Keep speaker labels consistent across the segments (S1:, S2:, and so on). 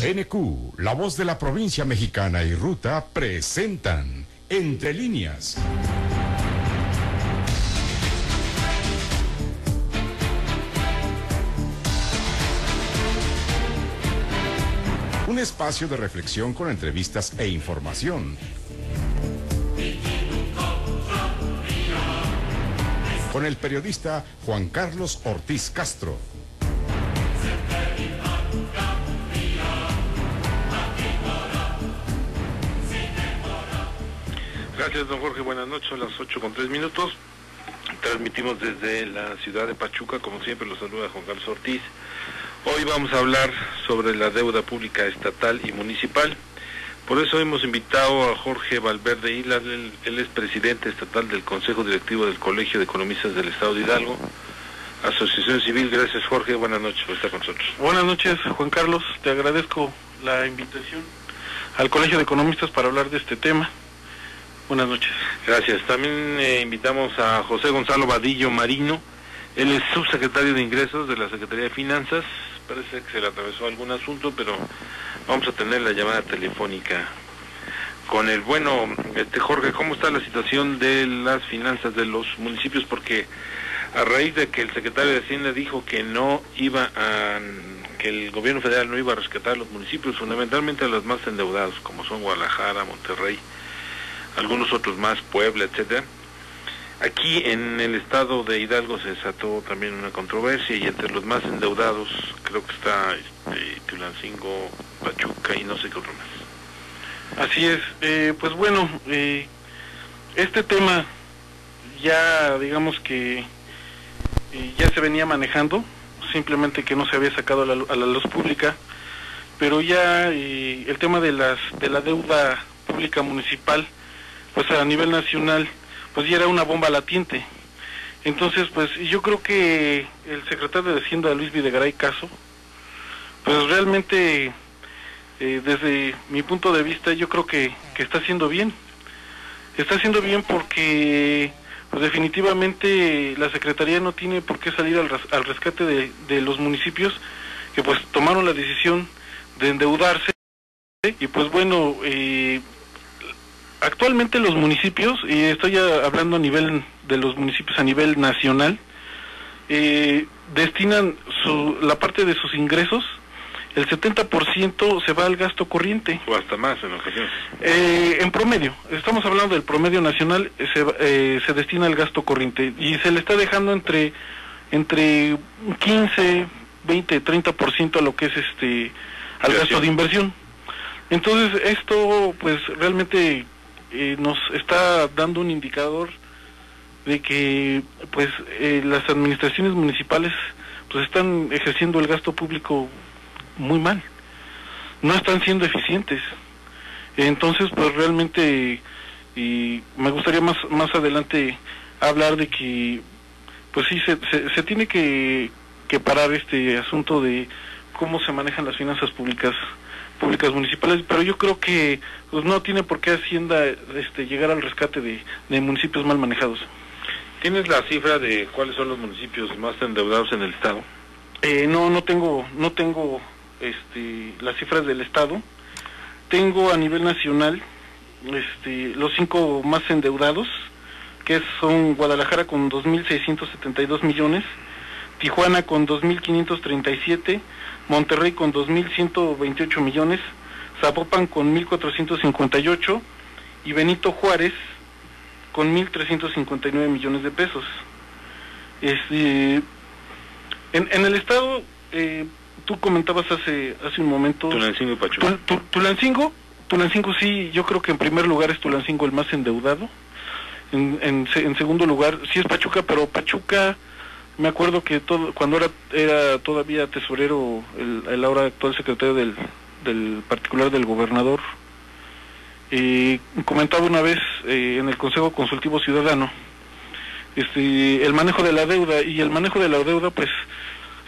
S1: NQ, La Voz de la Provincia Mexicana y Ruta presentan Entre Líneas. Un espacio de reflexión con entrevistas e información. Con el periodista Juan Carlos Ortiz Castro.
S2: Gracias, don Jorge. Buenas noches, son las 8:03. Transmitimos desde la ciudad de Pachuca, como siempre los saluda Juan Carlos Ortiz. Hoy vamos a hablar sobre la deuda pública estatal y municipal. Por eso hemos invitado a Jorge Valverde Islas. Él es presidente estatal del Consejo Directivo del Colegio de Economistas del Estado de Hidalgo, Asociación Civil. Gracias, Jorge. Buenas noches por estar con nosotros.
S3: Buenas noches, Juan Carlos. Te agradezco la invitación al Colegio de Economistas para hablar de este tema. Buenas noches.
S2: Gracias. También invitamos a José Gonzalo Vadillo Marino. Él es subsecretario de Ingresos de la Secretaría de Finanzas. Parece que se le atravesó algún asunto, pero vamos a tener la llamada telefónica con el bueno. Jorge, ¿cómo está la situación de las finanzas de los municipios? Porque a raíz de que el secretario de Hacienda dijo que que el gobierno federal no iba a rescatar a los municipios, fundamentalmente a los más endeudados, como son Guadalajara, Monterrey, algunos otros más, Puebla, etcétera. Aquí en el estado de Hidalgo se desató también una controversia, y entre los más endeudados creo que está Tulancingo, Pachuca y no sé qué otro más.
S3: Así es. Pues bueno, este tema ya digamos que ya se venía manejando, simplemente que no se había sacado a la luz pública, pero ya el tema de la deuda pública municipal, pues a nivel nacional, pues ya era una bomba latiente. Entonces, pues yo creo que el secretario de Hacienda, Luis Videgaray Caso, pues realmente, desde mi punto de vista, yo creo que está haciendo bien. Está haciendo bien porque, pues definitivamente, la Secretaría no tiene por qué salir al rescate de los municipios que pues tomaron la decisión de endeudarse. Y pues bueno, actualmente los municipios, y estoy hablando a nivel de los municipios a nivel nacional, destinan la parte de sus ingresos, el 70% se va al gasto corriente.
S2: O hasta más en ocasiones.
S3: En promedio, estamos hablando del promedio nacional, se destina al gasto corriente, y se le está dejando entre 15, 20, 30% a lo que es al gasto de inversión. Entonces esto pues realmente nos está dando un indicador de que pues las administraciones municipales pues están ejerciendo el gasto público muy mal, no están siendo eficientes. Entonces pues realmente me gustaría más adelante hablar de que pues sí se tiene que parar este asunto de cómo se manejan las finanzas públicas municipales, pero yo creo que pues no tiene por qué Hacienda llegar al rescate de municipios mal manejados.
S2: ¿Tienes la cifra de cuáles son los municipios más endeudados en el estado?
S3: No tengo las cifras del estado. Tengo a nivel nacional los 5 más endeudados, que son Guadalajara con 2.672 millones, Tijuana con 2.537, Monterrey con 2.128 millones, Zapopan con 1.458 y Benito Juárez con 1.359 millones de pesos. En el estado, tú comentabas hace un momento
S2: Tulancingo y Pachuca.
S3: Tulancingo sí, yo creo que en primer lugar es Tulancingo el más endeudado. En segundo lugar sí es Pachuca, pero Pachuca, me acuerdo que cuando era todavía tesorero el ahora actual secretario del particular del gobernador, comentaba una vez en el Consejo Consultivo Ciudadano el manejo de la deuda, y el manejo de la deuda pues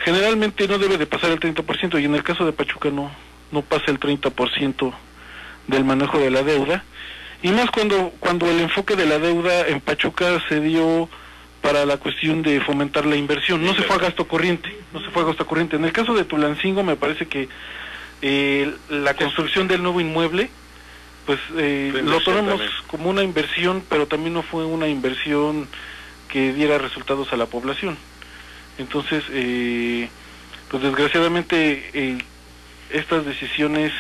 S3: generalmente no debe de pasar el 30%, y en el caso de Pachuca no pasa el 30% del manejo de la deuda, y más cuando el enfoque de la deuda en Pachuca se dio para la cuestión de fomentar la inversión, no se fue a gasto corriente. En el caso de Tulancingo me parece que la construcción del nuevo inmueble, pues lo tomamos como una inversión, pero también no fue una inversión que diera resultados a la población. Entonces, pues desgraciadamente estas decisiones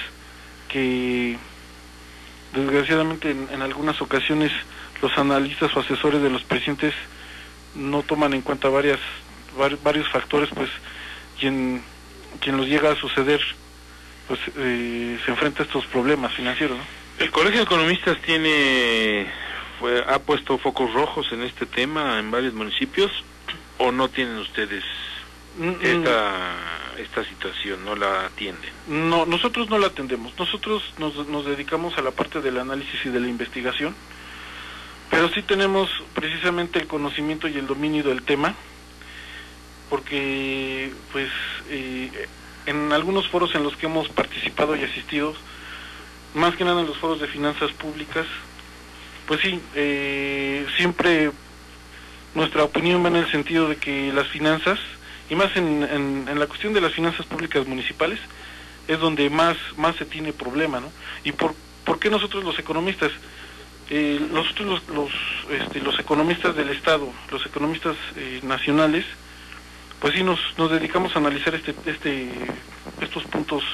S3: que desgraciadamente en algunas ocasiones los analistas o asesores de los presidentes no toman en cuenta varios factores, pues quien los llega a suceder, pues se enfrenta a estos problemas financieros, ¿no?
S2: El Colegio de Economistas ha puesto focos rojos en este tema en varios municipios, ¿o no tienen ustedes esta situación, no la atienden?
S3: No, nosotros no la atendemos. Nosotros nos dedicamos a la parte del análisis y de la investigación, pero sí tenemos precisamente el conocimiento y el dominio del tema, porque pues en algunos foros en los que hemos participado y asistido, más que nada en los foros de finanzas públicas, pues sí, siempre nuestra opinión va en el sentido de que las finanzas, y más en la cuestión de las finanzas públicas municipales, es donde más se tiene problema, ¿no? ¿Y por qué nosotros los economistas? Nosotros los economistas del Estado, los economistas nacionales, pues sí nos dedicamos a analizar estos puntos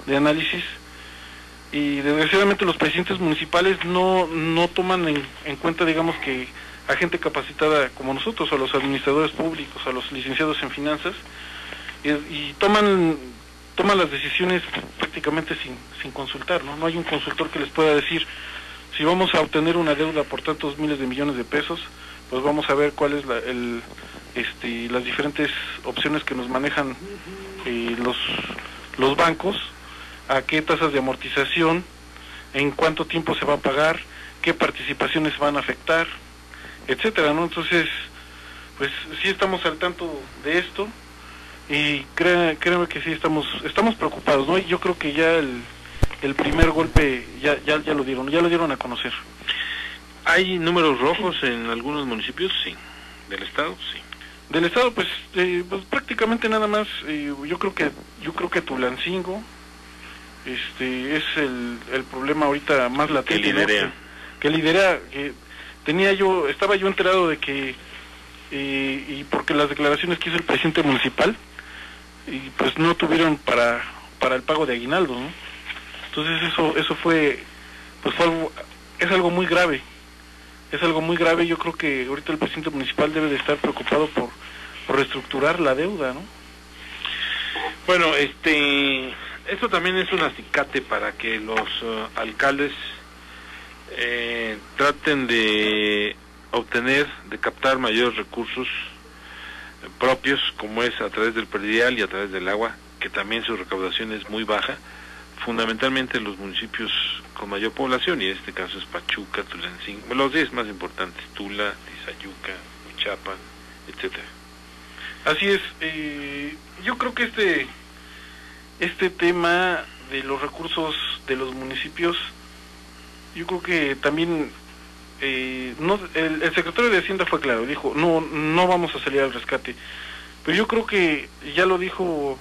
S3: de análisis, y desgraciadamente los presidentes municipales no toman en cuenta, digamos, que a gente capacitada como nosotros, a los administradores públicos, a los licenciados en finanzas, y toman las decisiones prácticamente sin consultar, ¿no? No hay un consultor que les pueda decir, si vamos a obtener una deuda por tantos miles de millones de pesos, pues vamos a ver cuál es las diferentes opciones que nos manejan los bancos, a qué tasas de amortización, en cuánto tiempo se va a pagar, qué participaciones van a afectar, etcétera, ¿no? Entonces, pues sí estamos al tanto de esto, y créeme que sí estamos preocupados, ¿no? Y yo creo que ya el primer golpe ya lo dieron a conocer.
S2: ¿Hay números rojos en algunos municipios? Sí. ¿Del Estado? Sí.
S3: Del Estado, pues prácticamente nada más. Yo creo que Tulancingo es el problema ahorita más latente,
S2: que lidera,
S3: ¿no? Que lidera, que estaba yo enterado de que y porque las declaraciones que hizo el presidente municipal, y pues no tuvieron para el pago de aguinaldo, ¿no? Entonces eso fue es algo muy grave. Es algo muy grave. Yo creo que ahorita el presidente municipal debe de estar preocupado por reestructurar la deuda, ¿no?
S2: Bueno, esto también es un acicate para que los alcaldes traten de captar mayores recursos propios, como es a través del predial y a través del agua, que también su recaudación es muy baja, fundamentalmente en los municipios con mayor población, y en este caso es Pachuca, Tulancingo, los 10 más importantes, Tula, Tizayuca, Uchapan, etcétera.
S3: Así es. Yo creo que este tema de los recursos de los municipios, yo creo que también el secretario de Hacienda fue claro, dijo, no vamos a salir al rescate, pero yo creo que ya lo dijo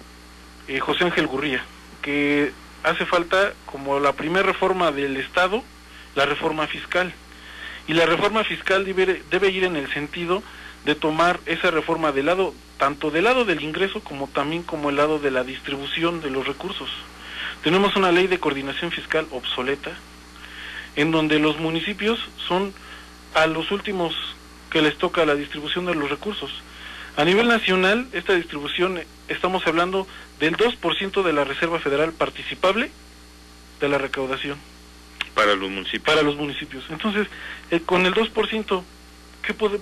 S3: José Ángel Gurría, que hace falta, como la primera reforma del Estado, la reforma fiscal, y la reforma fiscal debe ir en el sentido de tomar esa reforma tanto del lado del ingreso como también como el lado de la distribución de los recursos. Tenemos una ley de coordinación fiscal obsoleta, en donde los municipios son a los últimos que les toca la distribución de los recursos. A nivel nacional, esta distribución, estamos hablando del 2% de la Reserva Federal participable de la recaudación.
S2: Para los municipios.
S3: Para los municipios. Entonces, con el 2%,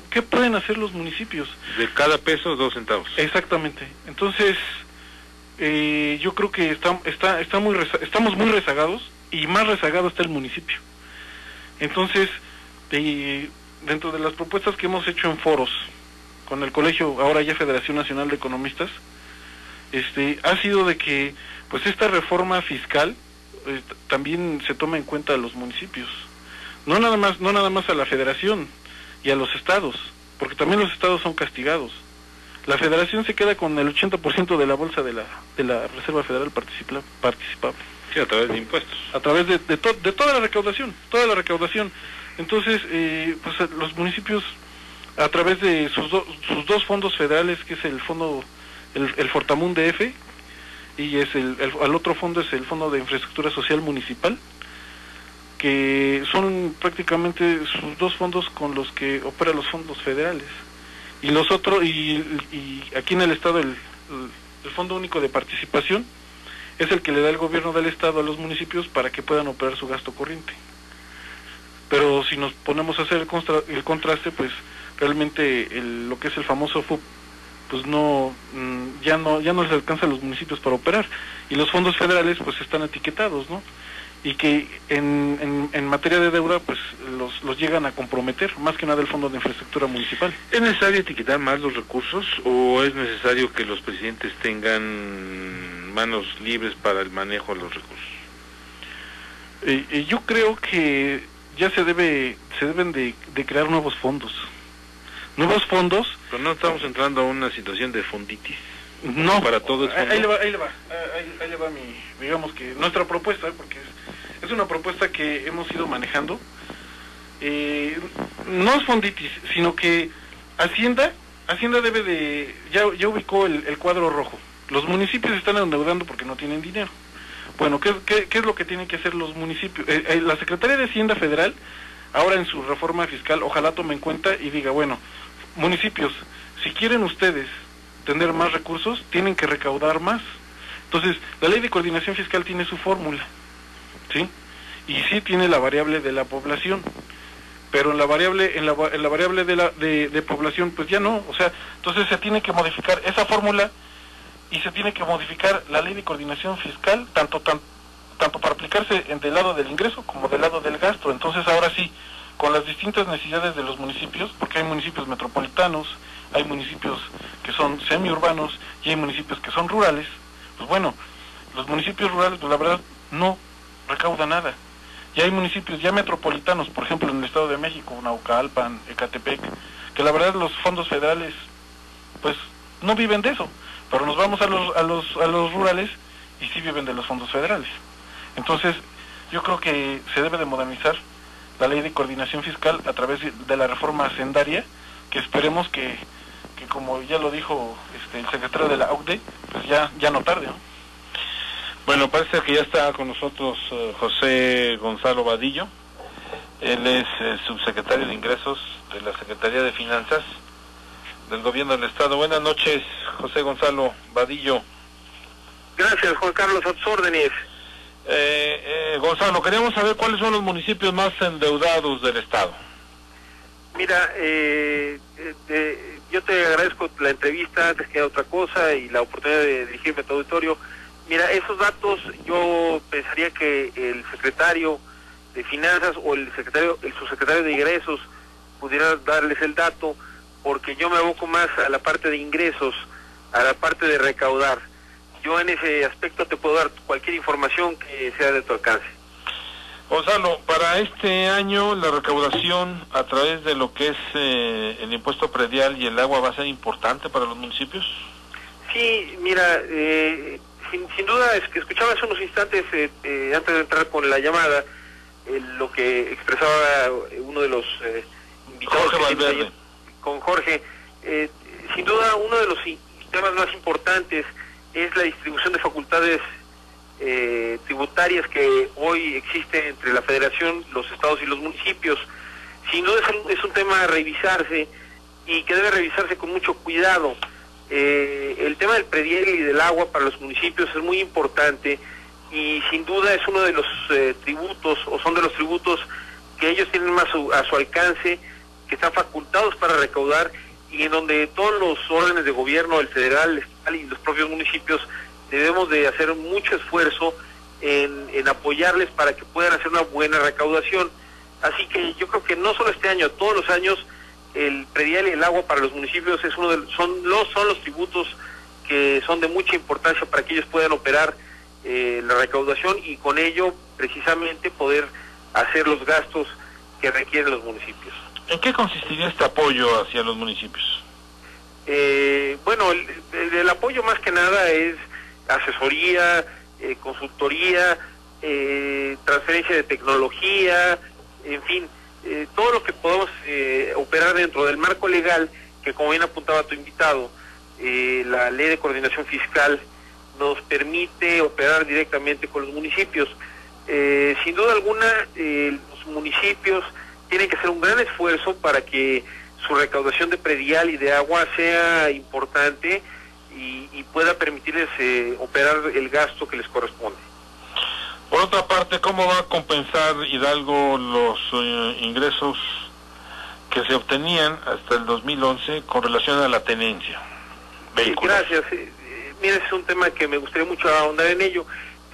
S3: ¿qué pueden hacer los municipios?
S2: De cada peso, 2 centavos.
S3: Exactamente. Entonces, yo creo que estamos muy rezagados, y más rezagado está el municipio. Entonces, dentro de las propuestas que hemos hecho en foros con el colegio, ahora ya Federación Nacional de Economistas, ha sido de que pues esta reforma fiscal también se toma en cuenta a los municipios, no nada más a la federación y a los estados, porque también los estados son castigados. la Federación se queda con el 80% de la bolsa de la Reserva Federal participable.
S2: Sí, a través de impuestos.
S3: A través de toda la recaudación, Entonces, pues los municipios, a través de sus dos fondos federales, que es el fondo, el Fortamun DF, y es el otro fondo es el Fondo de Infraestructura Social Municipal, que son prácticamente sus dos fondos con los que operan los fondos federales. Y los otros, y aquí en el estado el Fondo Único de Participación es el que le da el gobierno del estado a los municipios para que puedan operar su gasto corriente. Pero si nos ponemos a hacer el contraste, pues realmente lo que es el famoso FUP, pues ya no les alcanza a los municipios para operar, y los fondos federales pues están etiquetados, ¿no? Y que en materia de deuda pues los llegan a comprometer, más que nada el Fondo de Infraestructura Municipal.
S2: ¿Es necesario etiquetar más los recursos o es necesario que los presidentes tengan manos libres para el manejo de los recursos?
S3: Yo creo que ya se deben de crear nuevos fondos.
S2: Pero no estamos entrando a una situación de fonditis.
S3: No,
S2: para todo el fondo.
S3: Ahí le va digamos que nuestra propuesta, porque es una propuesta que hemos ido manejando. No es fonditis, sino que Hacienda debe de, ya ubicó el cuadro rojo. Los municipios están endeudando porque no tienen dinero. Bueno, ¿qué es lo que tienen que hacer los municipios? La Secretaría de Hacienda Federal, ahora en su reforma fiscal, ojalá tome en cuenta y diga, bueno, municipios, si quieren ustedes tener más recursos, tienen que recaudar más. Entonces, la Ley de Coordinación Fiscal tiene su fórmula, ¿sí? Y sí tiene la variable de la población, pero en la variable de población, pues ya no. O sea, entonces se tiene que modificar esa fórmula y se tiene que modificar la Ley de Coordinación Fiscal, tanto para aplicarse del lado del ingreso como del lado del gasto. Entonces, ahora sí, con las distintas necesidades de los municipios, porque hay municipios metropolitanos, hay municipios que son semiurbanos y hay municipios que son rurales, pues bueno, los municipios rurales, pues la verdad, no recaudan nada. Y hay municipios ya metropolitanos, por ejemplo, en el Estado de México, Naucalpan, Ecatepec, que la verdad los fondos federales, pues, no viven de eso, pero nos vamos a los rurales y sí viven de los fondos federales. Entonces, yo creo que se debe de modernizar la Ley de Coordinación Fiscal a través de la reforma hacendaria, que esperemos que como ya lo dijo el secretario de la OCDE, pues ya no tarde, ¿no?
S2: Bueno, parece que ya está con nosotros José Gonzalo Vadillo. Él es subsecretario de Ingresos de la Secretaría de Finanzas del Gobierno del Estado. Buenas noches, José Gonzalo Vadillo.
S4: Gracias, Juan Carlos, a tus órdenes.
S2: Gonzalo, queríamos saber cuáles son los municipios más endeudados del Estado.
S4: Mira, yo te agradezco la entrevista antes que otra cosa y la oportunidad de dirigirme a tu auditorio. Mira, esos datos yo pensaría que el secretario de Finanzas o el subsecretario de Ingresos pudiera darles el dato, porque yo me aboco más a la parte de ingresos, a la parte de recaudar. Yo en ese aspecto te puedo dar cualquier información que sea de tu alcance.
S2: Gonzalo, para este año la recaudación a través de lo que es el impuesto predial y el agua va a ser importante para los municipios.
S4: Sí, mira, sin duda es que escuchaba hace unos instantes, antes de entrar con la llamada, lo que expresaba uno de los invitados.
S2: Jorge Valverde.
S4: Con Jorge. Sin duda uno de los temas más importantes es la distribución de facultades tributarias que hoy existe entre la Federación, los estados y los municipios. Sin duda es un tema a revisarse y que debe revisarse con mucho cuidado. El tema del predial y del agua para los municipios es muy importante y sin duda es uno de los tributos, o son de los tributos que ellos tienen más a su alcance, que están facultados para recaudar, y en donde todos los órdenes de gobierno, el federal, el estatal y los propios municipios, debemos de hacer mucho esfuerzo en apoyarles para que puedan hacer una buena recaudación. Así que yo creo que no solo este año, todos los años, el predial y el agua para los municipios es son los tributos que son de mucha importancia para que ellos puedan operar la recaudación y con ello precisamente poder hacer los gastos que requieren los municipios.
S2: ¿En qué consistiría este apoyo hacia los municipios?
S4: Bueno, el apoyo más que nada es asesoría, consultoría, transferencia de tecnología, en fin, todo lo que podamos operar dentro del marco legal, que como bien apuntaba tu invitado, la Ley de Coordinación Fiscal nos permite operar directamente con los municipios. Sin duda alguna, los municipios tienen que hacer un gran esfuerzo para que su recaudación de predial y de agua sea importante y pueda permitirles operar el gasto que les corresponde.
S2: Por otra parte, ¿cómo va a compensar Hidalgo los ingresos que se obtenían hasta el 2011 con relación a la tenencia?
S4: Gracias. Mira, es un tema que me gustaría mucho ahondar en ello.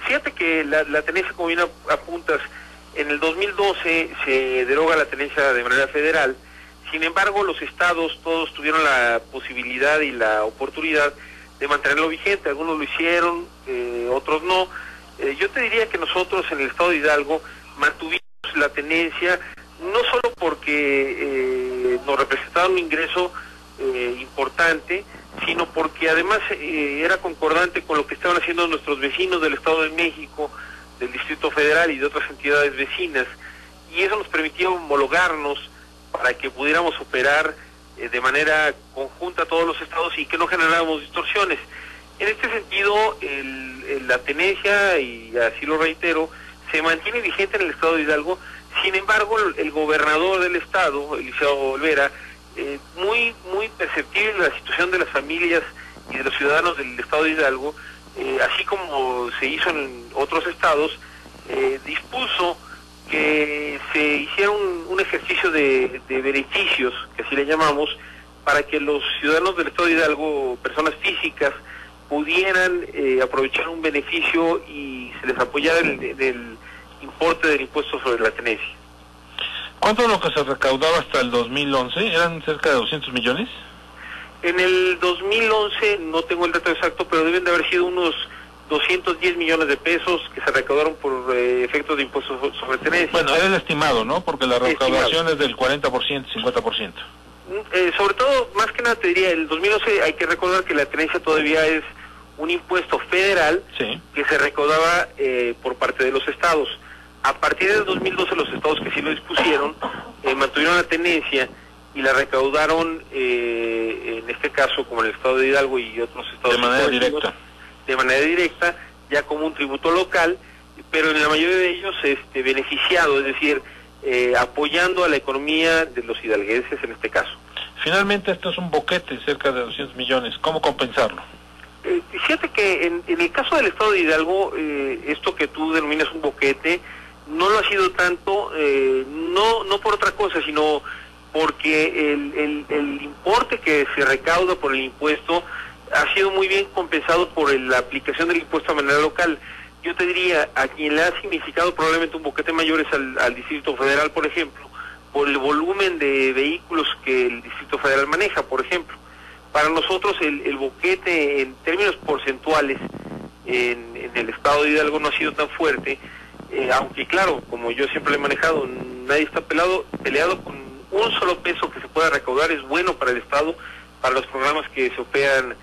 S4: Fíjate que la tenencia, como bien apuntas, en el 2012 se deroga la tenencia de manera federal. Sin embargo, los estados todos tuvieron la posibilidad y la oportunidad de mantenerlo vigente. Algunos lo hicieron, otros no. Yo te diría que nosotros en el estado de Hidalgo mantuvimos la tenencia, no solo porque nos representaba un ingreso importante, sino porque además era concordante con lo que estaban haciendo nuestros vecinos del Estado de México, del Distrito Federal y de otras entidades vecinas, y eso nos permitía homologarnos para que pudiéramos operar de manera conjunta todos los estados y que no generáramos distorsiones. En este sentido, la tenencia, y así lo reitero, se mantiene vigente en el estado de Hidalgo. Sin embargo, el gobernador del estado, Eliseo Olvera, muy perceptible la situación de las familias y de los ciudadanos del estado de Hidalgo, así como se hizo en otros estados, dispuso que se hiciera un ejercicio de beneficios, que así le llamamos, para que los ciudadanos del estado de Hidalgo, personas físicas, pudieran aprovechar un beneficio y se les apoyara el importe del impuesto sobre la tenencia.
S2: ¿Cuánto es lo que se recaudaba hasta el 2011? ¿Eran cerca de 200 millones?
S4: En el 2011, no tengo el dato exacto, pero deben de haber sido unos 210 millones de pesos que se recaudaron por efectos de impuestos sobre tenencia.
S2: Bueno, era el estimado, ¿no? Porque la recaudación es del 40%, 50%.
S4: Sobre todo, más que nada te diría, el 2011 hay que recordar que la tenencia todavía es un impuesto federal, sí, que se recaudaba por parte de los estados. A partir del 2012 los estados que sí lo dispusieron mantuvieron la tenencia y la recaudaron, en este caso como en el estado de Hidalgo y otros estados, de manera directa, ya como un tributo local, pero en la mayoría de ellos beneficiado, es decir, apoyando a la economía de los hidalguenses en este caso.
S2: Finalmente esto es un boquete, cerca de 200 millones, ¿cómo compensarlo?
S4: Fíjate que en el caso del estado de Hidalgo, esto que tú denominas un boquete, no lo ha sido tanto, no por otra cosa, sino porque el importe que se recauda por el impuesto ha sido muy bien compensado por la aplicación del impuesto a manera local. Yo te diría, a quien le ha significado probablemente un boquete mayor es al Distrito Federal, por ejemplo, por el volumen de vehículos que el Distrito Federal maneja, por ejemplo. Para nosotros el boquete en términos porcentuales en el estado de Hidalgo no ha sido tan fuerte, aunque claro, como yo siempre lo he manejado, nadie está peleado con un solo peso que se pueda recaudar, es bueno para el estado, para los programas que se operan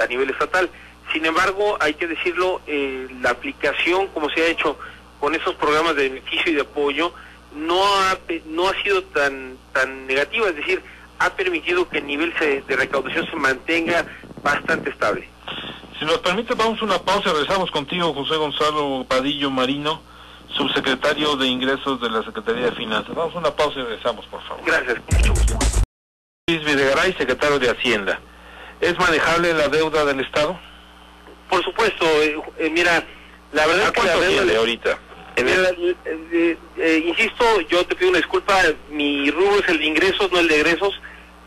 S4: a nivel estatal. Sin embargo, hay que decirlo, la aplicación, como se ha hecho con esos programas de beneficio y de apoyo, no ha sido tan negativa, es decir, ha permitido que el nivel de recaudación se mantenga bastante estable.
S2: Si nos permite, vamos a una pausa, regresamos contigo, José Gonzalo Vadillo Marino, subsecretario de Ingresos de la Secretaría de Finanzas. Vamos a una pausa y regresamos, por favor.
S4: Gracias, con mucho gusto.
S2: Luis Videgaray, secretario de Hacienda. ¿Es manejable la deuda del Estado?
S4: Por supuesto, mira, la verdad es que la deuda
S2: tiene ahorita?
S4: Insisto, yo te pido una disculpa, mi rubro es el de ingresos, no el de egresos.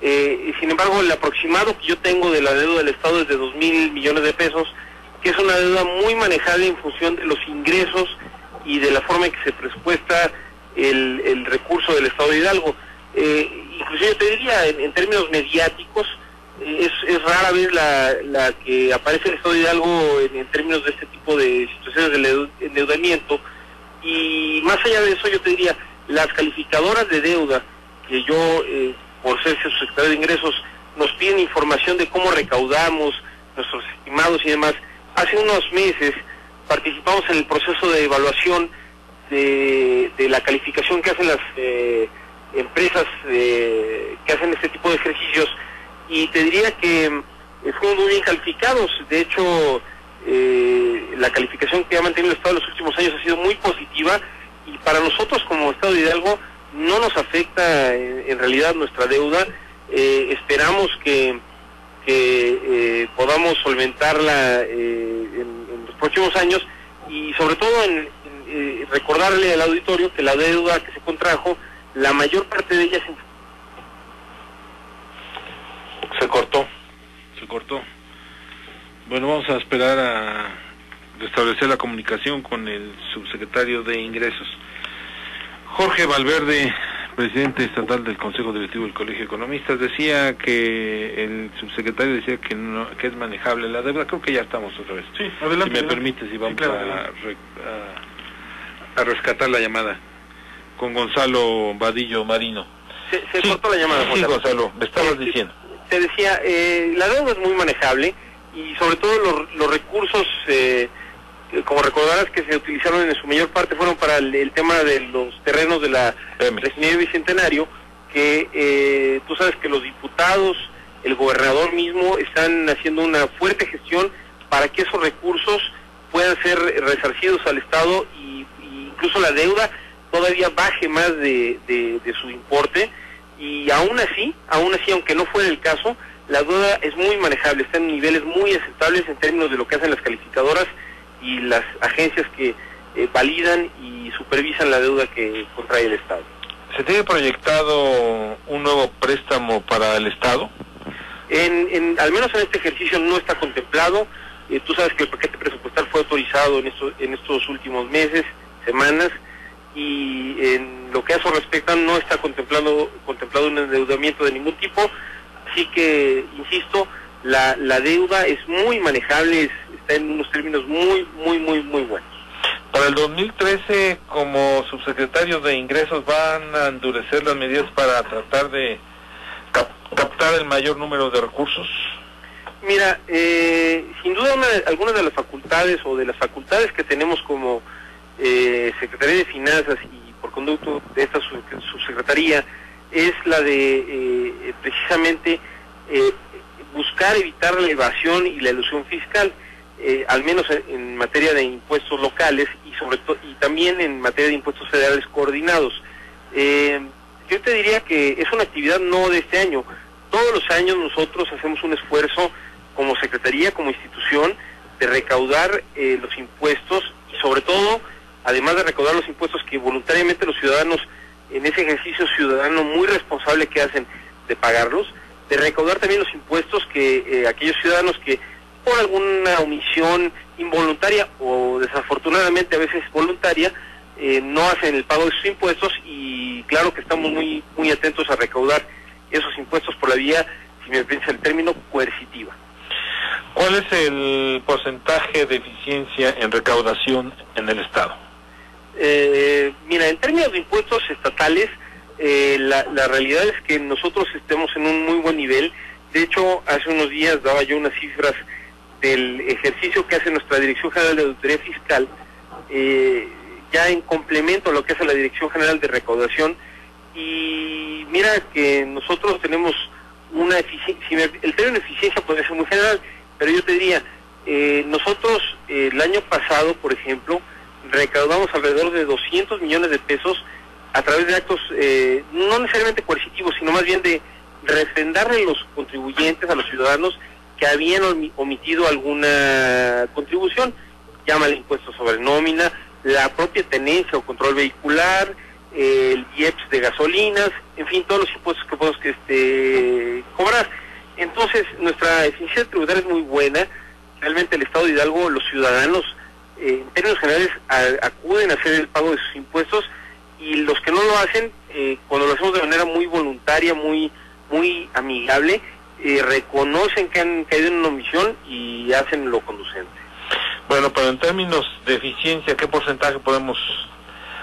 S4: Sin embargo, el aproximado que yo tengo de la deuda del Estado es de 2,000 millones de pesos, que es una deuda muy manejable en función de los ingresos y de la forma en que se presupuesta el recurso del Estado de Hidalgo. Inclusive te diría, en términos mediáticos, es rara vez la que aparece el Estado de Hidalgo en términos de este tipo de situaciones de endeudamiento. Y más allá de eso, yo te diría, las calificadoras de deuda, que yo, por ser subsecretario de Ingresos, nos piden información de cómo recaudamos, nuestros estimados y demás. Hace unos meses participamos en el proceso de evaluación de la calificación que hacen las empresas que hacen este tipo de ejercicios, y te diría que fueron muy bien calificados. De hecho, la calificación que ha mantenido el Estado en los últimos años ha sido muy positiva, y para nosotros como Estado de Hidalgo no nos afecta en realidad nuestra deuda. Esperamos que podamos solventarla en los próximos años, y sobre todo en recordarle al auditorio que la deuda que se contrajo, la mayor parte de ella
S2: se cortó. Bueno, vamos a esperar a restablecer la comunicación con el subsecretario de Ingresos. Jorge Valverde, presidente estatal del Consejo Directivo del Colegio de Economistas, decía que el subsecretario decía que no, que es manejable la deuda. Creo que ya estamos otra vez.
S3: Sí, adelante.
S2: Si me permites, y vamos
S3: sí, claro,
S2: a rescatar la llamada con Gonzalo Vadillo Marino.
S4: Se cortó la llamada.
S2: Sí, Gonzalo, me estabas diciendo.
S4: Te decía, la deuda es muy manejable, y sobre todo los recursos, como recordarás, que se utilizaron en su mayor parte fueron para el tema de los terrenos de la refinería Bicentenario, que tú sabes que los diputados, el gobernador mismo, están haciendo una fuerte gestión para que esos recursos puedan ser resarcidos al Estado, y incluso la deuda todavía baje más de su importe. Y aún así, aunque no fuera el caso, la deuda es muy manejable, está en niveles muy aceptables en términos de lo que hacen las calificadoras y las agencias que validan y supervisan la deuda que contrae el Estado.
S2: ¿Se tiene proyectado un nuevo préstamo para el Estado?
S4: Al menos en este ejercicio no está contemplado. Tú sabes que el paquete presupuestal fue autorizado en estos últimos meses, semanas, y en lo que a eso respecta no está contemplado un endeudamiento de ningún tipo. Así que, insisto, la deuda es muy manejable, está en unos términos muy buenos.
S2: Para el 2013, como subsecretario de Ingresos, ¿van a endurecer las medidas para tratar de captar el mayor número de recursos?
S4: Mira, sin duda algunas de las facultades que tenemos como Secretaría de Finanzas y por conducto de esta subsecretaría es la de precisamente buscar evitar la evasión y la elusión fiscal, al menos en materia de impuestos locales y sobre todo y también en materia de impuestos federales coordinados. Yo te diría que es una actividad no de este año. Todos los años nosotros hacemos un esfuerzo como secretaría, como institución, de recaudar los impuestos, y sobre todo, además de recaudar los impuestos que voluntariamente los ciudadanos, en ese ejercicio ciudadano muy responsable que hacen de pagarlos, de recaudar también los impuestos que aquellos ciudadanos que por alguna omisión involuntaria o desafortunadamente a veces voluntaria no hacen el pago de sus impuestos, y claro que estamos muy atentos a recaudar esos impuestos por la vía, si me permites el término, coercitiva.
S2: ¿Cuál es el porcentaje de eficiencia en recaudación en el Estado?
S4: Mira, en términos de impuestos estatales, la realidad es que nosotros estemos en un muy buen nivel. De hecho, hace unos días daba yo unas cifras del ejercicio que hace nuestra Dirección General de Auditoría Fiscal, ya en complemento a lo que hace la Dirección General de Recaudación, y mira que nosotros tenemos una eficiencia, el término de eficiencia puede ser muy general, pero yo te diría, nosotros el año pasado, por ejemplo, recaudamos alrededor de 200 millones de pesos a través de actos no necesariamente coercitivos, sino más bien de refrendarle a los contribuyentes, a los ciudadanos que habían omitido alguna contribución, llámale impuestos sobre nómina, la propia tenencia o control vehicular, el IEPS de gasolinas, en fin, todos los impuestos que podemos cobrar. Entonces, nuestra eficiencia tributaria es muy buena. Realmente el Estado de Hidalgo, los ciudadanos, en términos generales, acuden a hacer el pago de sus impuestos, y los que no lo hacen, cuando lo hacemos de manera muy voluntaria, muy amigable, reconocen que han caído en una omisión y hacen lo conducente.
S2: Bueno, pero en términos de eficiencia, ¿qué porcentaje podemos,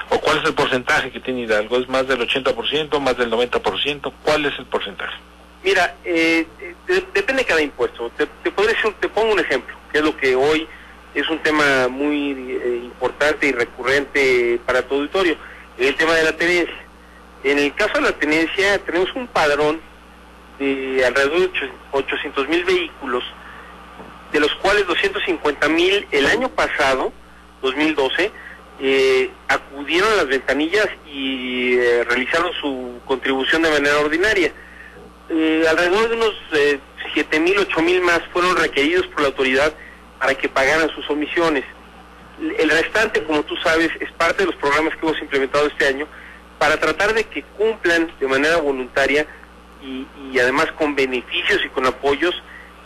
S2: o cuál es el porcentaje que tiene Hidalgo? ¿Es más del 80%, más del 90%? ¿Cuál es el porcentaje?
S4: Mira, depende de cada impuesto. Te pongo un ejemplo, que es lo que hoy es un tema muy importante y recurrente para tu auditorio, el tema de la tenencia. En el caso de la tenencia, tenemos un padrón de alrededor de 800,000 vehículos, de los cuales 250,000 el año pasado, 2012, acudieron a las ventanillas y realizaron su contribución de manera ordinaria. Alrededor de unos 7,000, 8,000 más fueron requeridos por la autoridad para que pagaran sus omisiones. El restante, como tú sabes, es parte de los programas que hemos implementado este año para tratar de que cumplan de manera voluntaria y además con beneficios y con apoyos,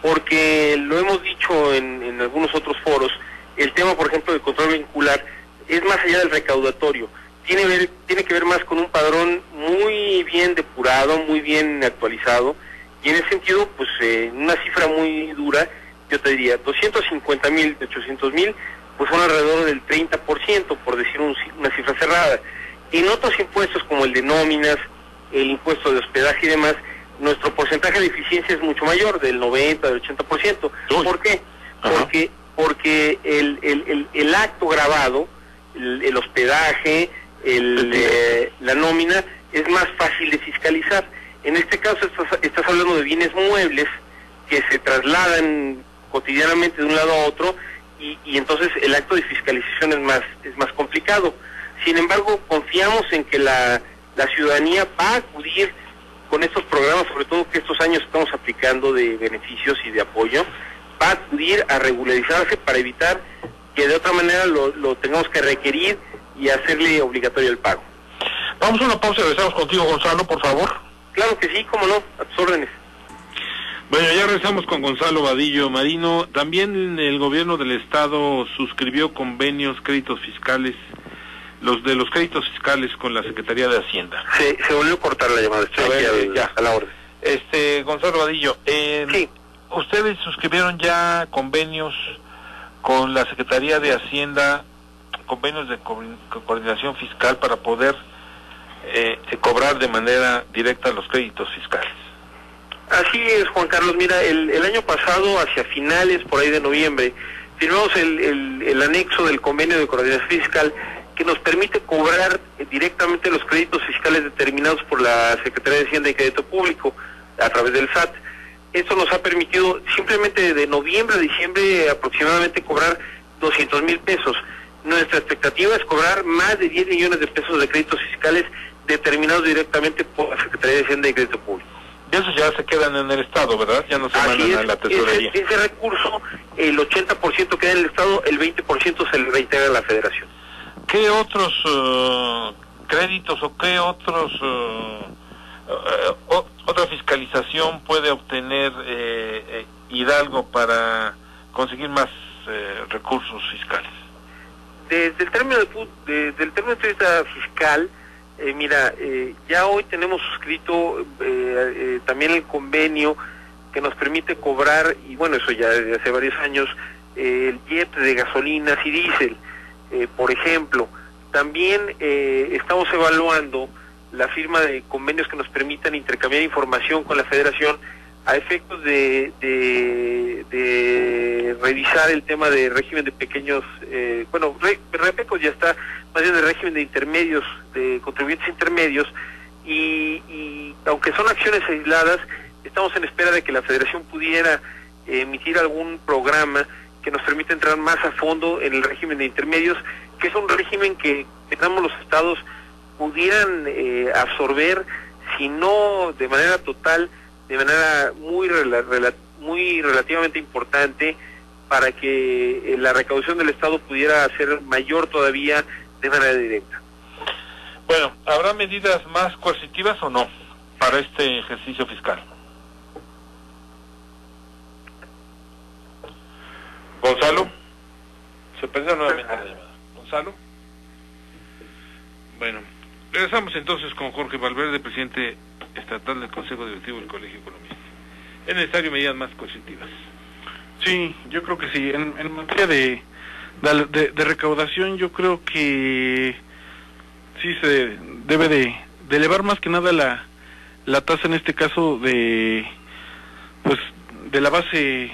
S4: porque lo hemos dicho en algunos otros foros, el tema, por ejemplo, del control vehicular es más allá del recaudatorio, tiene que ver más con un padrón muy bien depurado, muy bien actualizado, y en ese sentido, pues una cifra muy dura, yo te diría, 250,000 de 800,000, pues son alrededor del 30%, por decir una cifra cerrada. En otros impuestos como el de nóminas, el impuesto de hospedaje y demás, nuestro porcentaje de eficiencia es mucho mayor, del 90, del 80%. ¿Por qué? Porque el acto grabado, el hospedaje, la nómina, es más fácil de fiscalizar. En este caso estás hablando de bienes muebles que se trasladan cotidianamente de un lado a otro y entonces el acto de fiscalización es más complicado. Sin embargo, confiamos en que la ciudadanía va a acudir con estos programas, sobre todo que estos años estamos aplicando de beneficios y de apoyo, va a acudir a regularizarse para evitar que de otra manera lo tengamos que requerir y hacerle obligatorio el pago.
S2: Vamos a una pausa y regresamos contigo, Gonzalo, por favor.
S4: Claro que sí, cómo no, a tus órdenes.
S2: Bueno, ya regresamos con Gonzalo Vadillo Marino. También el gobierno del estado suscribió convenios, créditos fiscales, los de los créditos fiscales con la Secretaría de Hacienda.
S4: Se volvió a cortar la llamada, estoy aquí a la orden.
S2: Gonzalo Vadillo,
S4: sí.
S2: ¿Ustedes suscribieron ya convenios con la Secretaría de Hacienda, convenios de coordinación fiscal para poder cobrar de manera directa los créditos fiscales?
S4: Así es, Juan Carlos. Mira, el año pasado, hacia finales, por ahí de noviembre, firmamos el anexo del convenio de coordinación fiscal que nos permite cobrar directamente los créditos fiscales determinados por la Secretaría de Hacienda y Crédito Público a través del SAT. Esto nos ha permitido simplemente de noviembre a diciembre aproximadamente cobrar 200,000 pesos. Nuestra expectativa es cobrar más de 10 millones de pesos de créditos fiscales determinados directamente por la Secretaría de Hacienda y Crédito Público.
S2: Y esos ya se quedan en el Estado, ¿verdad? Ya no se mandan a la tesorería.
S4: Ese recurso, el 80% queda en el Estado, el 20% se le reintegra a la Federación.
S2: ¿Qué otros créditos o qué otra fiscalización puede obtener Hidalgo para conseguir más recursos fiscales?
S4: Desde el término de vista fiscal, mira, ya hoy tenemos suscrito también el convenio que nos permite cobrar, y bueno, eso ya desde hace varios años, el jet de gasolinas y diésel, por ejemplo. También estamos evaluando la firma de convenios que nos permitan intercambiar información con la Federación a efectos de revisar el tema de régimen de pequeños, Repecos ya está, más bien de régimen de intermedios, de contribuyentes intermedios, y aunque son acciones aisladas, estamos en espera de que la Federación pudiera emitir algún programa que nos permita entrar más a fondo en el régimen de intermedios, que es un régimen que, digamos, los estados pudieran absorber, si no de manera total, de manera muy relativamente importante, para que la recaudación del Estado pudiera ser mayor todavía de manera directa.
S2: Bueno, ¿habrá medidas más coercitivas o no para este ejercicio fiscal? Gonzalo, se perdió nuevamente la llamada. Gonzalo. Bueno, regresamos entonces con Jorge Valverde, presidente estatal del Consejo Directivo del Colegio de Economistas. ¿Es necesario medidas más coercitivas?
S3: Sí, yo creo que sí. En materia de recaudación, yo creo que sí se debe de elevar más que nada la tasa en este caso de la base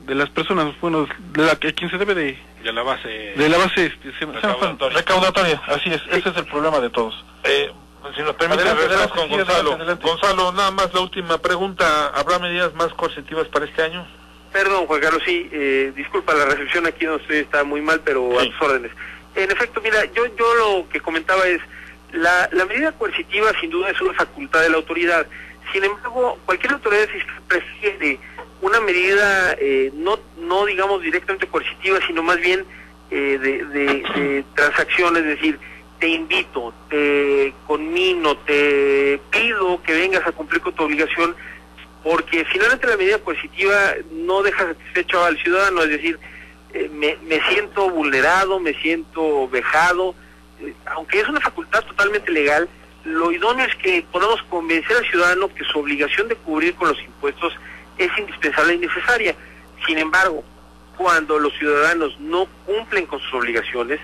S3: de las personas, bueno, de la que quien se debe de
S2: la base
S3: recaudatoria, así es, ese es el problema de todos.
S2: Si nos permite, regresamos con Gonzalo. Gonzalo, nada más la última pregunta, ¿habrá medidas más coercitivas para este año?
S4: Perdón, Juan Carlos, sí, disculpa, la recepción aquí donde estoy está muy mal, pero sí, a tus órdenes. En efecto, mira, yo lo que comentaba es, la medida coercitiva sin duda es una facultad de la autoridad. Sin embargo, cualquier autoridad fiscal prefiere una medida no digamos directamente coercitiva, sino más bien de transacción, es decir, te invito, te conmino, te pido que vengas a cumplir con tu obligación, porque finalmente la medida coercitiva no deja satisfecho al ciudadano, es decir, me siento vulnerado, me siento vejado, aunque es una facultad totalmente legal, lo idóneo es que podamos convencer al ciudadano que su obligación de cubrir con los impuestos es indispensable y necesaria. Sin embargo, cuando los ciudadanos no cumplen con sus obligaciones,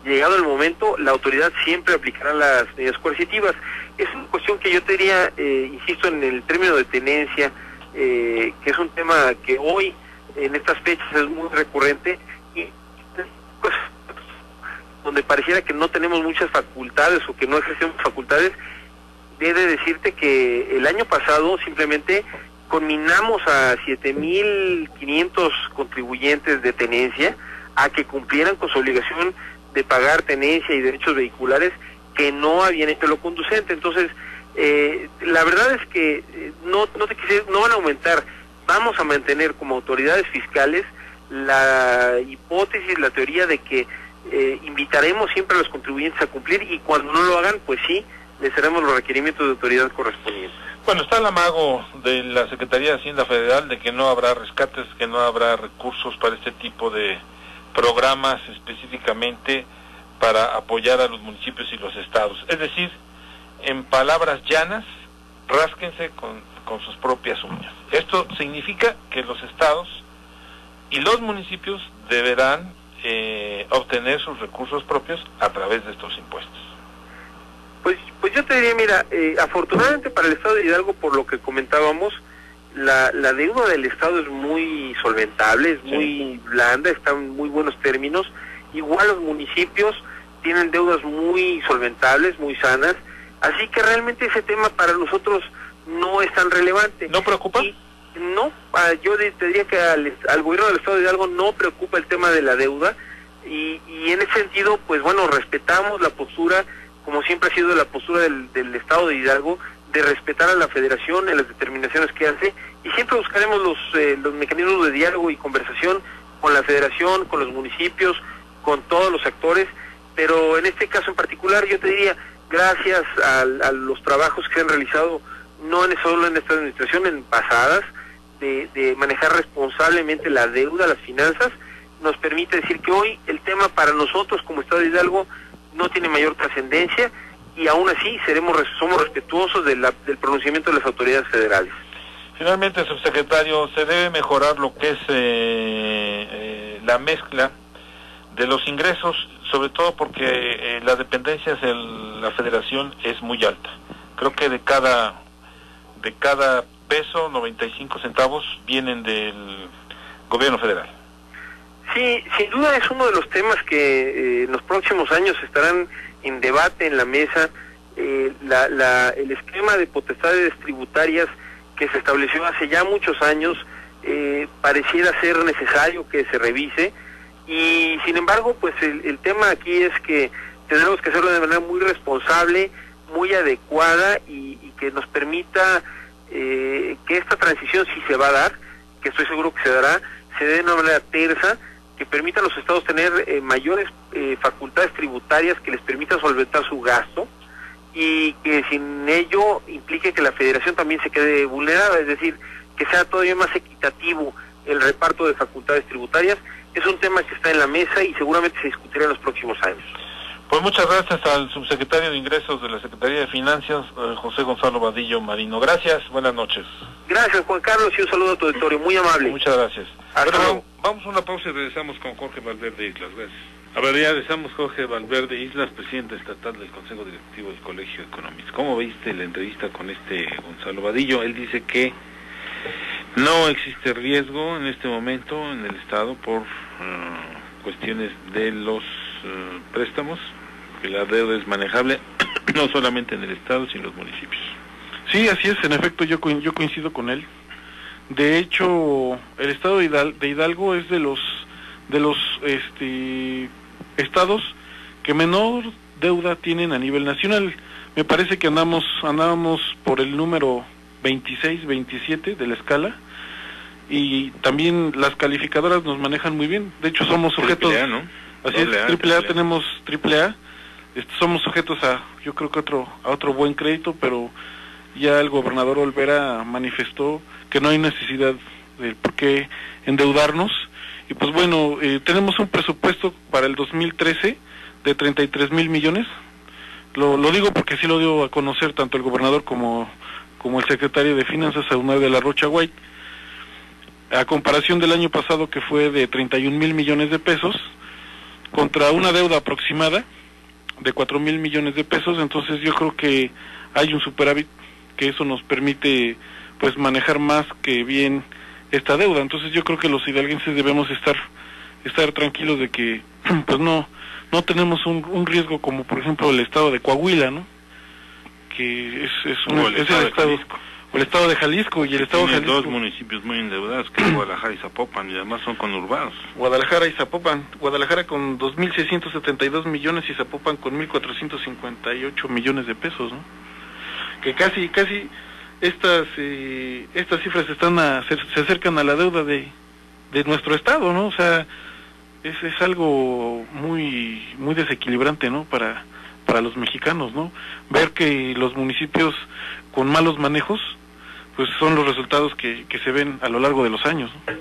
S4: llegado el momento, la autoridad siempre aplicará las medidas coercitivas. Es una cuestión que yo te diría, insisto, en el término de tenencia, que es un tema que hoy, en estas fechas, es muy recurrente, y pues, donde pareciera que no tenemos muchas facultades o que no ejercemos facultades, debe decirte que el año pasado simplemente conminamos a 7.500 contribuyentes de tenencia a que cumplieran con su obligación de pagar tenencia y derechos vehiculares que no habían hecho lo conducente. Entonces, la verdad es que no van a aumentar, vamos a mantener como autoridades fiscales la hipótesis, la teoría de que invitaremos siempre a los contribuyentes a cumplir, y cuando no lo hagan, pues sí, les haremos los requerimientos de autoridad correspondientes.
S2: Bueno, está el amago de la Secretaría de Hacienda Federal de que no habrá rescates, que no habrá recursos para este tipo de programas específicamente para apoyar a los municipios y los estados. Es decir, en palabras llanas, rásquense con sus propias uñas. Esto significa que los estados y los municipios deberán obtener sus recursos propios a través de estos impuestos.
S4: Pues yo te diría, mira, afortunadamente para el estado de Hidalgo, por lo que comentábamos, la deuda del estado es muy solventable, es muy blanda, está en muy buenos términos. Igual los municipios tienen deudas muy solventables, muy sanas, así que realmente ese tema para nosotros no es tan relevante.
S2: ¿No preocupa?
S4: No, yo te diría que al gobierno del estado de Hidalgo no preocupa el tema de la deuda, y en ese sentido, pues bueno, respetamos la postura, como siempre ha sido la postura del estado de Hidalgo, de respetar a la federación en las determinaciones que hace, y siempre buscaremos los mecanismos de diálogo y conversación con la federación, con los municipios, con todos los actores, pero en este caso en particular yo te diría, gracias a los trabajos que se han realizado, no solo en esta administración, en pasadas, de manejar responsablemente la deuda, las finanzas, nos permite decir que hoy el tema para nosotros como estado de Hidalgo no tiene mayor trascendencia, y aún así somos respetuosos del pronunciamiento de las autoridades federales.
S2: Finalmente, subsecretario, se debe mejorar lo que es la mezcla de los ingresos, sobre todo porque la dependencia de la federación es muy alta. Creo que de cada peso, 95 centavos vienen del gobierno federal.
S4: Sí, sin duda es uno de los temas que en los próximos años estarán en debate en la mesa. El esquema de potestades tributarias que se estableció hace ya muchos años pareciera ser necesario que se revise, y sin embargo, pues el tema aquí es que tendremos que hacerlo de manera muy responsable, muy adecuada, y que nos permita que esta transición, si se va a dar, que estoy seguro que se dará, se dé de una manera tersa, que permita a los estados tener mayores facultades tributarias que les permitan solventar su gasto, y que sin ello implique que la federación también se quede vulnerada, es decir, que sea todavía más equitativo el reparto de facultades tributarias. Es un tema que está en la mesa y seguramente se discutirá en los próximos años.
S2: Pues muchas gracias al subsecretario de Ingresos de la Secretaría de Finanzas, José Gonzalo Vadillo Marino. Gracias, buenas noches.
S4: Gracias, Juan Carlos, y un saludo a tu auditorio, muy amable.
S2: Muchas gracias.
S4: Hasta luego.
S2: Vamos a una pausa y regresamos con Jorge Valverde Islas. Gracias. A ver, ya estamos Jorge Valverde Islas, presidente estatal del Consejo Directivo del Colegio de Economistas. ¿Cómo viste la entrevista con Gonzalo Vadillo? Él dice que no existe riesgo en este momento en el Estado por cuestiones de los préstamos, que la deuda es manejable no solamente en el Estado, sino en los municipios.
S3: Sí, así es, en efecto, yo coincido con él. De hecho, el estado de Hidalgo es de los estados que menor deuda tienen a nivel nacional. Me parece que andábamos por el número 26, 27 de la escala, y también las calificadoras nos manejan muy bien. De hecho, somos sujetos...
S2: AAA, ¿no?
S3: Así es, AAA, tenemos AAA. Somos sujetos yo creo que a otro buen crédito, pero ya el gobernador Olvera manifestó que no hay necesidad de por qué endeudarnos. Y pues bueno, tenemos un presupuesto para el 2013 de 33,000 millones. Lo digo porque sí lo dio a conocer tanto el gobernador como el secretario de Finanzas, Aunay de la Rocha White, a comparación del año pasado, que fue de 31,000 millones de pesos, contra una deuda aproximada de 4,000 millones de pesos. Entonces yo creo que hay un superávit, que eso nos permite pues manejar más que bien esta deuda. Entonces yo creo que los hidalguenses debemos estar tranquilos de que pues no tenemos un riesgo como por ejemplo el estado de Coahuila, ¿no? Que es el estado, o el estado de Jalisco, y el estado de Jalisco,
S2: dos municipios muy endeudados, que es Guadalajara y Zapopan, y además son conurbados.
S3: Guadalajara y Zapopan, Guadalajara con 2,672 millones y Zapopan con 1,458 millones de pesos, ¿no? Que casi estas cifras se acercan a la deuda de nuestro estado, ¿no? O sea, es algo muy desequilibrante, ¿no? Para los mexicanos, ¿no? Ver que los municipios con malos manejos pues son los resultados que se ven a lo largo de los años, ¿no?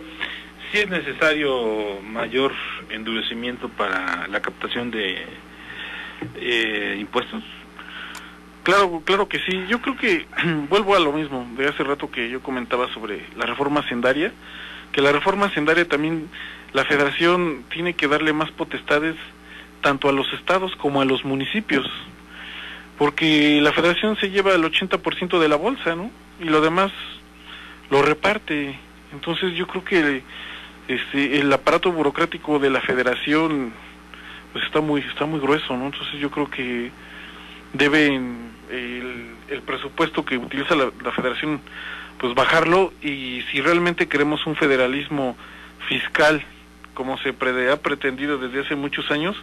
S2: ¿Sí es necesario mayor endurecimiento para la captación de impuestos?
S3: Claro que sí. Yo creo que vuelvo a lo mismo de hace rato que yo comentaba sobre la reforma hacendaria, que la reforma hacendaria también, la federación tiene que darle más potestades tanto a los estados como a los municipios, porque la federación se lleva el 80% de la bolsa, ¿no? Y lo demás lo reparte. Entonces yo creo que el aparato burocrático de la federación pues está muy grueso, ¿no? Entonces yo creo que deben el presupuesto que utiliza la federación pues bajarlo, y si realmente queremos un federalismo fiscal como se ha pretendido desde hace muchos años,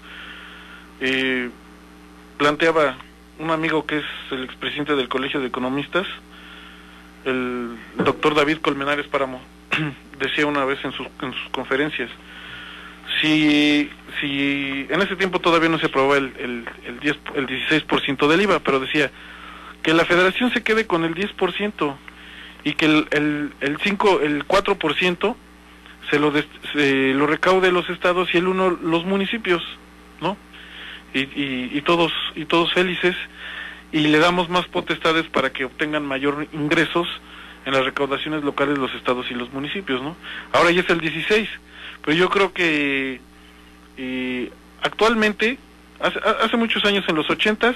S3: planteaba un amigo que es el expresidente del Colegio de Economistas, el doctor David Colmenares Páramo, decía una vez en sus conferencias, si en ese tiempo todavía no se aprobaba el 16% del IVA, pero decía que la federación se quede con el 10% y que el 4% se lo recaude los estados y el 1% los municipios, ¿no? Y todos felices, y le damos más potestades para que obtengan mayor ingresos en las recaudaciones locales los estados y los municipios, ¿no? Ahora ya es el 16%, pero yo creo que actualmente, hace muchos años, en los 80s,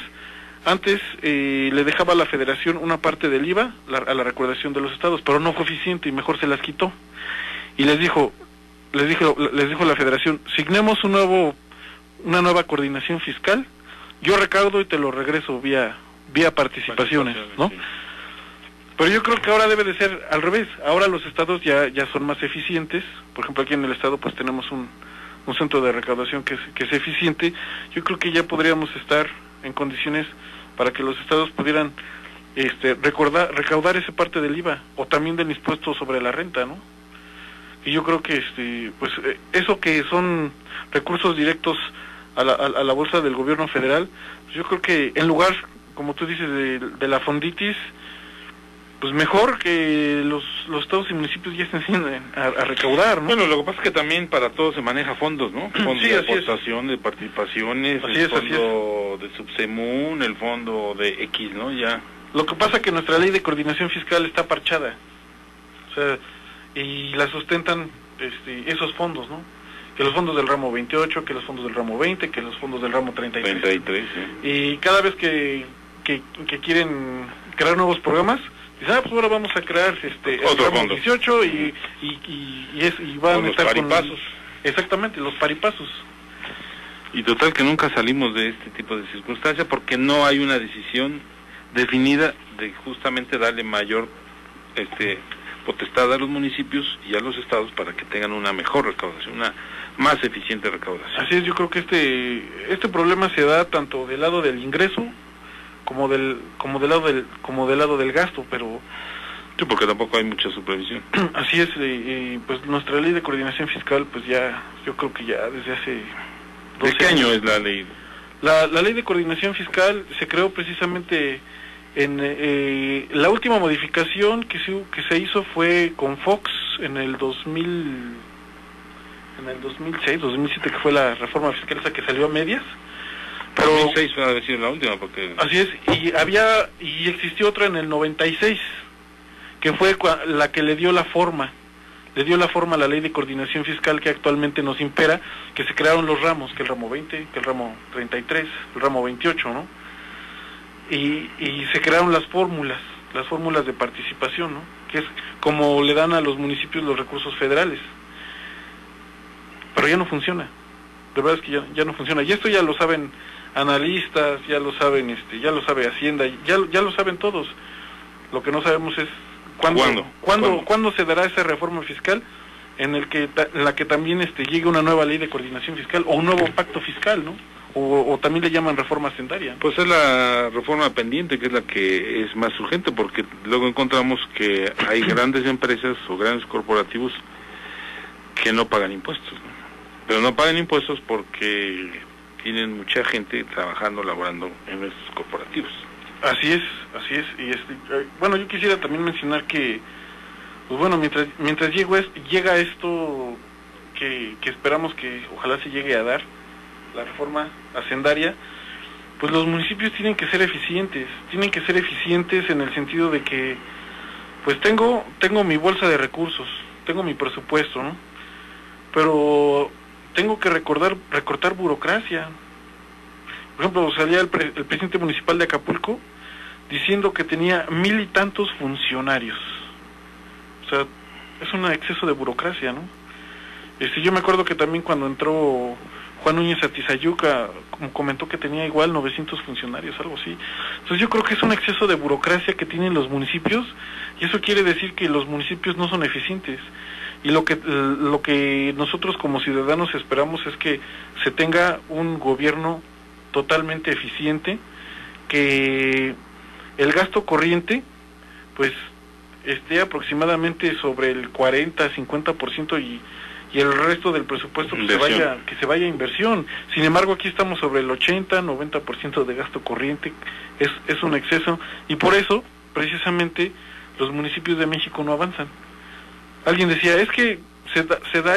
S3: antes le dejaba a la federación una parte del IVA a la recaudación de los estados, pero no fue eficiente y mejor se las quitó. Y les dijo la federación: signemos una nueva coordinación fiscal, yo recaudo y te lo regreso vía participaciones, ¿no?
S2: Sí.
S3: Pero yo creo que ahora debe de ser al revés. Ahora los estados ya son más eficientes. Por ejemplo, aquí en el estado pues tenemos un centro de recaudación que es eficiente. Yo creo que ya podríamos estar en condiciones para que los estados pudieran recaudar esa parte del IVA, o también del impuesto sobre la renta, ¿no? Y yo creo que eso que son recursos directos a la bolsa del gobierno federal, pues yo creo que en lugar, como tú dices, de la fonditis, pues mejor que los estados y municipios ya estén a recaudar, ¿no?
S2: Bueno, lo que pasa es que también para todo se maneja fondos, ¿no? Fondos
S3: sí,
S2: de
S3: así
S2: aportación, de participaciones, el fondo de Subsemun, el fondo de X, ¿no? Ya.
S3: Lo que pasa es que nuestra ley de coordinación fiscal está parchada, o sea, y la sustentan esos fondos, ¿no? que los fondos del ramo 28, que los fondos del ramo 20, que los fondos del ramo 33.
S2: 33, sí.
S3: Y cada vez que quieren crear nuevos programas, dicen, pues ahora vamos a crear el ramo fondo. 18 y van a estar
S2: paripazos.
S3: Exactamente, los paripazos.
S2: Y total que nunca salimos de este tipo de circunstancias porque no hay una decisión definida de justamente darle mayor potestad a los municipios y a los estados para que tengan una mejor recaudación, una más eficiente recaudación.
S3: Así es, yo creo que este problema se da tanto del lado del ingreso como del lado del gasto, pero
S2: sí, porque tampoco hay mucha supervisión.
S3: Así es, pues nuestra ley de coordinación fiscal, pues ya, yo creo que ya desde hace 12
S2: ¿De qué año es la ley?
S3: La ley de coordinación fiscal se creó precisamente en la última modificación que se hizo fue con Fox en el 2006, 2007, que fue la reforma fiscal esa que salió a medias.
S2: Pero 2006 fue a decir la última porque
S3: así es, y existió otra en el 96 que fue la que le dio la forma a la ley de coordinación fiscal que actualmente nos impera, que se crearon los ramos, que el ramo 20, que el ramo 33, el ramo 28, ¿no? Y se crearon las fórmulas de participación, ¿no? Que es como le dan a los municipios los recursos federales. Pero ya no funciona. De verdad es que ya no funciona. Y esto ya lo saben analistas, ya lo saben, ya lo sabe Hacienda, ya lo saben todos. Lo que no sabemos es ¿Cuándo se dará esa reforma fiscal en la que también llegue una nueva ley de coordinación fiscal o un nuevo pacto fiscal, ¿no? O también le llaman reforma hacendaria.
S2: Pues es la reforma pendiente, que es la que es más urgente, porque luego encontramos que hay grandes empresas o grandes corporativos que no pagan impuestos, ¿no? Pero no pagan impuestos porque tienen mucha gente trabajando, laborando en estos corporativos.
S3: Así es, y bueno, yo quisiera también mencionar que, pues bueno, mientras llega esto que esperamos que ojalá se llegue a dar, la reforma hacendaria, pues los municipios tienen que ser eficientes en el sentido de que, pues tengo mi bolsa de recursos, tengo mi presupuesto, ¿no? Pero tengo que recortar burocracia. Por ejemplo, salía el presidente municipal de Acapulco diciendo que tenía 1000 y tantos funcionarios. O sea, es un exceso de burocracia, ¿no? Yo me acuerdo que también cuando entró Juan Núñez Atizayuca, comentó que tenía igual 900 funcionarios, algo así. Entonces yo creo que es un exceso de burocracia que tienen los municipios, y eso quiere decir que los municipios no son eficientes. Y lo que nosotros como ciudadanos esperamos es que se tenga un gobierno totalmente eficiente, que el gasto corriente pues esté aproximadamente sobre el 40-50% y el resto del presupuesto que se vaya a inversión. Sin embargo, aquí estamos sobre el 80-90% de gasto corriente. Es un exceso, y por eso precisamente los municipios de México no avanzan. Alguien decía, es que se da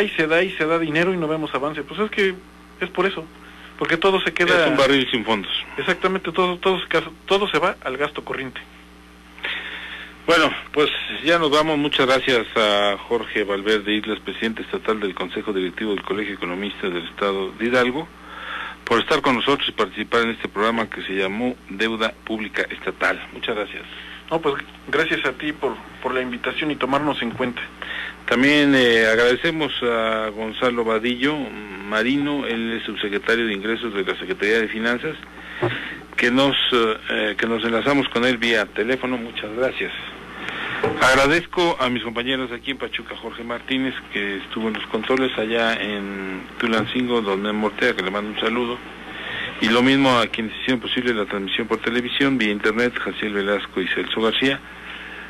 S3: dinero y no vemos avance. Pues es que es por eso, porque todo se queda...
S2: Es un barril sin fondos.
S3: Exactamente, todo se va al gasto corriente.
S2: Bueno, pues ya nos vamos. Muchas gracias a Jorge Valverde Islas, presidente estatal del Consejo Directivo del Colegio de Economistas del Estado de Hidalgo, por estar con nosotros y participar en este programa que se llamó Deuda Pública Estatal. Muchas gracias.
S3: No, pues gracias a ti por la invitación y tomarnos en cuenta.
S2: También agradecemos a Gonzalo Vadillo Marino, él es subsecretario de Ingresos de la Secretaría de Finanzas, que nos enlazamos con él vía teléfono. Muchas gracias. Agradezco a mis compañeros aquí en Pachuca, Jorge Martínez, que estuvo en los controles, allá en Tulancingo, don Memo Ortega, que le mando un saludo, y lo mismo a quienes hicieron posible la transmisión por televisión, vía internet, Jaciel Velasco y Celso García.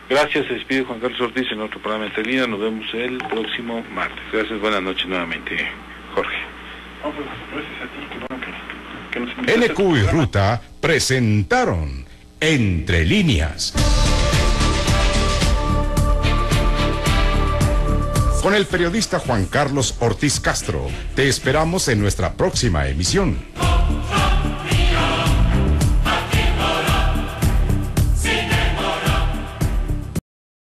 S2: Gracias, se despide Juan Carlos Ortiz en otro programa de Entrelínea. Nos vemos el próximo martes. Gracias, buenas noches nuevamente, Jorge.
S3: No, pues gracias a ti, qué bueno que nos invitaste.
S1: LQ y Ruta presentaron Entre Líneas. Con el periodista Juan Carlos Ortiz Castro. Te esperamos en nuestra próxima emisión.